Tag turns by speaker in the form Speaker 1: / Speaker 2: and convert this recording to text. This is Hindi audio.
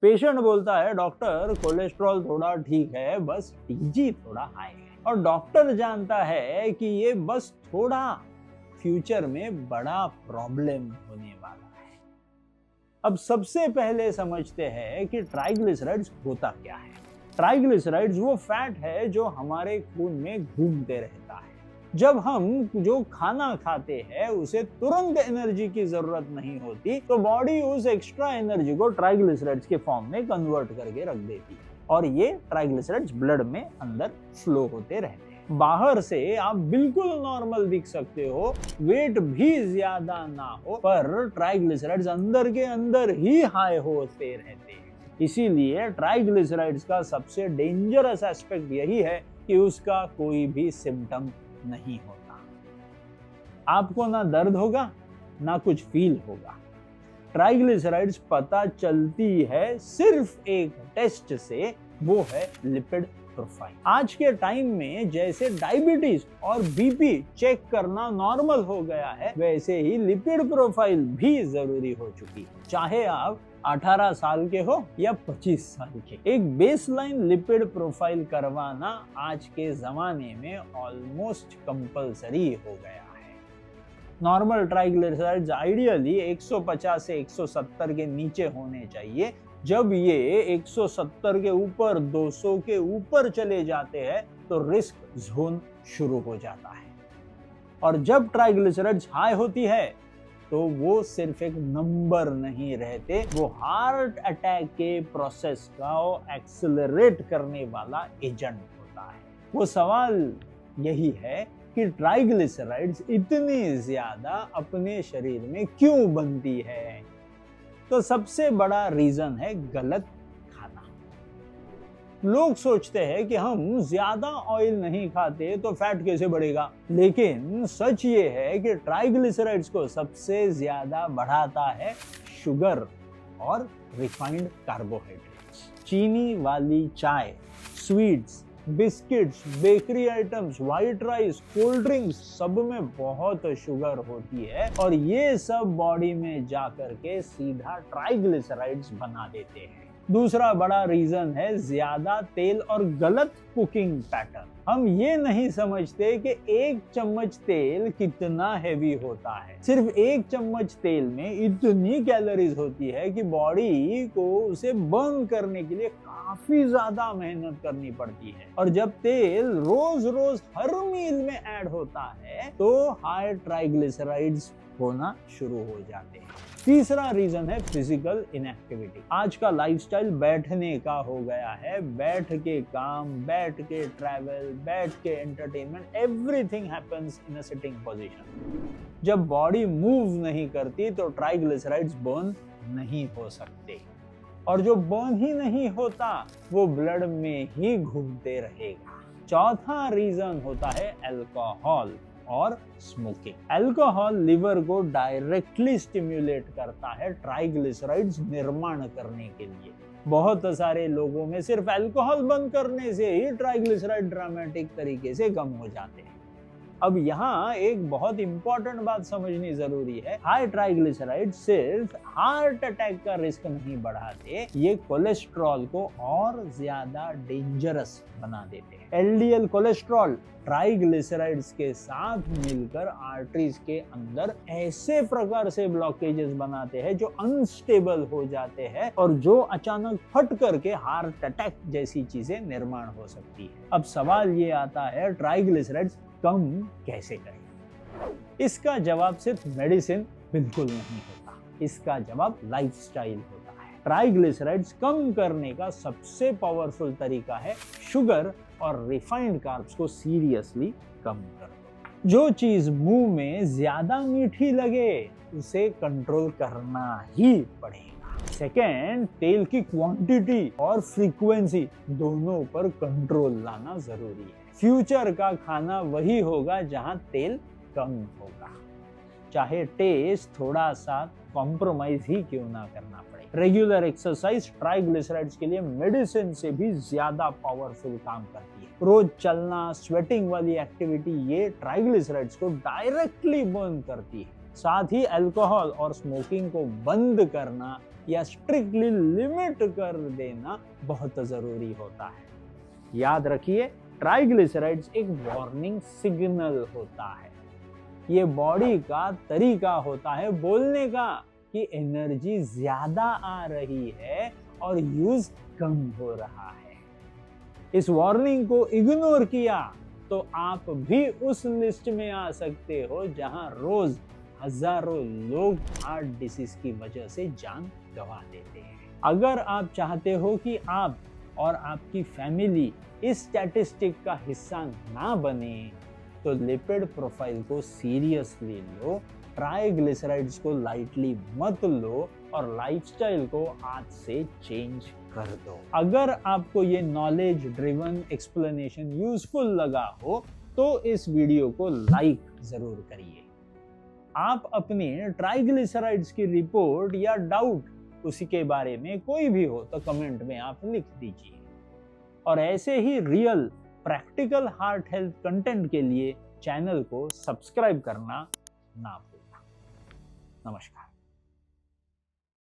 Speaker 1: पेशेंट बोलता है डॉक्टर कोलेस्ट्रॉल थोड़ा ठीक है, बस टीजी थोड़ा हाई है। और डॉक्टर जानता है कि ये बस थोड़ा फ्यूचर में बड़ा प्रॉब्लम होने वाला है। अब सबसे पहले समझते हैं कि ट्राइग्लिसराइड्स होता क्या है। ट्राइग्लिसराइड्स वो फैट है जो हमारे खून में घूमते रहता है। जब हम जो खाना खाते हैं उसे तुरंत एनर्जी की जरूरत नहीं होती, तो बॉडी उस एक्स्ट्रा एनर्जी को ट्राइग्लिसराइड्स के फॉर्म में कन्वर्ट करके रख देती है और ये ट्राइग्लिसराइड्स ब्लड में अंदर फ्लो होते रहते हैं। बाहर से आप बिल्कुल नॉर्मल दिख सकते हो, वेट भी ज्यादा ना हो, पर ट्राइग्लिसराइड्स अंदर के अंदर ही हाई होते रहते हैं। इसीलिए ट्राइग्लिसराइड्स का सबसे डेंजरस एस्पेक्ट यही है कि उसका कोई भी सिम्टम नहीं होता। आपको ना दर्द होगा ना कुछ फील होगा। ट्राइग्लिसराइड्स पता चलती है सिर्फ एक टेस्ट से, वो है लिपिड प्रोफाइल। आज के टाइम में जैसे डायबिटीज और बीपी चेक करना नॉर्मल हो गया है, वैसे ही लिपिड प्रोफाइल भी जरूरी हो चुकी है। चाहे आप 18 साल के हो या 25 साल के, एक बेसलाइन लिपिड प्रोफाइल करवाना आज के जमाने में ऑलमोस्ट कंपलसरी हो गया है। नॉर्मल ट्राइग्लिसराइड्स आइडियली 150 से 170 के नीचे होने चाहिए। जब ये 170 के ऊपर 200 के ऊपर चले जाते हैं तो रिस्क जोन शुरू हो जाता है। और जब ट्राइग्लिसराइड्स हाई होती है तो वो सिर्फ एक नंबर नहीं रहते, वो हार्ट अटैक के प्रोसेस का एक्सेलरेट करने वाला एजेंट होता है। वो सवाल यही है कि ट्राइग्लिसराइड्स इतनी ज्यादा अपने शरीर में क्यों बनती है। तो सबसे बड़ा रीजन है गलत खाना। लोग सोचते हैं कि हम ज्यादा ऑयल नहीं खाते तो फैट कैसे बढ़ेगा, लेकिन सच ये है कि ट्राइग्लिसराइड्स को सबसे ज्यादा बढ़ाता है शुगर और रिफाइंड कार्बोहाइड्रेट्स। चीनी वाली चाय, sweets, biscuits, bakery items, white rice, cold drinks, सब में बहुत शुगर होती है और ये सब बॉडी में जाकर के सीधा ट्राइग्लिसराइड्स बना देते हैं। दूसरा बड़ा रीजन है ज्यादा तेल और गलत कुकिंग पैटर्न। हम ये नहीं समझते कि एक चम्मच तेल कितना हैवी होता है। सिर्फ एक चम्मच तेल में इतनी कैलोरीज होती है कि बॉडी को उसे बर्न करने के लिए काफी ज्यादा मेहनत करनी पड़ती है। और जब तेल रोज रोज हर मील में ऐड होता है तो हाई ट्राइग्लिसराइड्स होना शुरू हो जाते हैं। तीसरा रीजन है फिजिकल इनएक्टिविटी। आज का लाइफस्टाइल बैठने का हो गया है। बैठ के काम, बैठ के ट्रैवल, बैठ के entertainment, everything happens in a sitting position. जब बॉडी मूव नहीं करती तो ट्राइग्लिसराइड्स बर्न नहीं हो सकते, और जो बर्न ही नहीं होता वो ब्लड में ही घूमते रहेगा। चौथा रीजन होता है अल्कोहल और स्मोकिंग। अल्कोहल लिवर को डायरेक्टली स्टिम्युलेट करता है ट्राइग्लिसराइड्स निर्माण करने के लिए। बहुत सारे लोगों में सिर्फ अल्कोहल बंद करने से ही ट्राइग्लिसराइड ड्रामेटिक तरीके से कम हो जाते हैं। अब यहाँ एक बहुत इंपॉर्टेंट बात समझनी जरूरी है। हाई ट्राइग्लिसराइड सिर्फ हार्ट अटैक का रिस्क नहीं बढ़ाते, ये कोलेस्ट्रॉल को और ज्यादा डेंजरस बना देते हैं। एलडीएल कोलेस्ट्रॉल ट्राइग्लिसराइड्स के साथ मिलकर आर्टरीज के अंदर ऐसे प्रकार से ब्लॉकेजेस बनाते हैं जो अनस्टेबल हो जाते हैं और जो अचानक फट करके हार्ट अटैक जैसी चीजें निर्माण हो सकती है। अब सवाल ये आता है ट्राइग्लिसराइड्स कम कैसे करें। इसका जवाब सिर्फ मेडिसिन बिल्कुल नहीं होता, इसका जवाब लाइफस्टाइल होता है। ट्राइग्लिसराइड्स कम करने का सबसे पावरफुल तरीका है शुगर और रिफाइंड कार्ब्स को सीरियसली कम कर दो। जो चीज मुंह में ज्यादा मीठी लगे उसे कंट्रोल करना ही पड़ेगा। सेकेंड, तेल की क्वांटिटी और फ्रीक्वेंसी दोनों पर कंट्रोल लाना जरूरी है। फ्यूचर का खाना वही होगा जहां तेल कम होगा, चाहे टेस्ट थोड़ा सा कॉम्प्रोमाइज ही क्यों ना करना पड़े। रेगुलर एक्सरसाइज ट्राइग्लिसराइड्स के लिए मेडिसिन से भी ज्यादा पावरफुल काम करती है। रोज चलना, स्वेटिंग वाली एक्टिविटी ये ट्राइग्लिसराइड्स को डायरेक्टली बर्न करती है। साथ ही अल्कोहल और स्मोकिंग को बंद करना या स्ट्रिक्टली लिमिट कर देना बहुत जरूरी होता है। याद रखिए, ट्राइग्लिसराइड्स एक वार्निंग सिग्नल होता है। ये बॉडी का तरीका होता है बोलने का कि एनर्जी ज्यादा आ रही है और यूज कम हो रहा है। इस वार्निंग को इग्नोर किया तो आप भी उस लिस्ट में आ सकते हो जहां रोज हजारों लोग हार्ट डिसीज की वजह से जान गंवा देते हैं। अगर आप चाहते हो कि आप और आपकी फैमिली इस स्टैटिस्टिक का हिस्सा ना बने तो लिपिड प्रोफाइल को सीरियसली लो, ट्राइग्लिसराइड्स को लाइटली मत लो और लाइफस्टाइल को आज से चेंज कर दो। अगर आपको ये नॉलेज ड्रिवन एक्सप्लेनेशन यूजफुल लगा हो तो इस वीडियो को लाइक जरूर करिए। आप अपने ट्राइग्लिसराइड्स की रिपोर्ट या डाउट उसी के बारे में कोई भी हो तो कमेंट में आप लिख दीजिए। और ऐसे ही real practical heart health content के लिए चैनल को सब्सक्राइब करना ना भूलना। नमस्कार।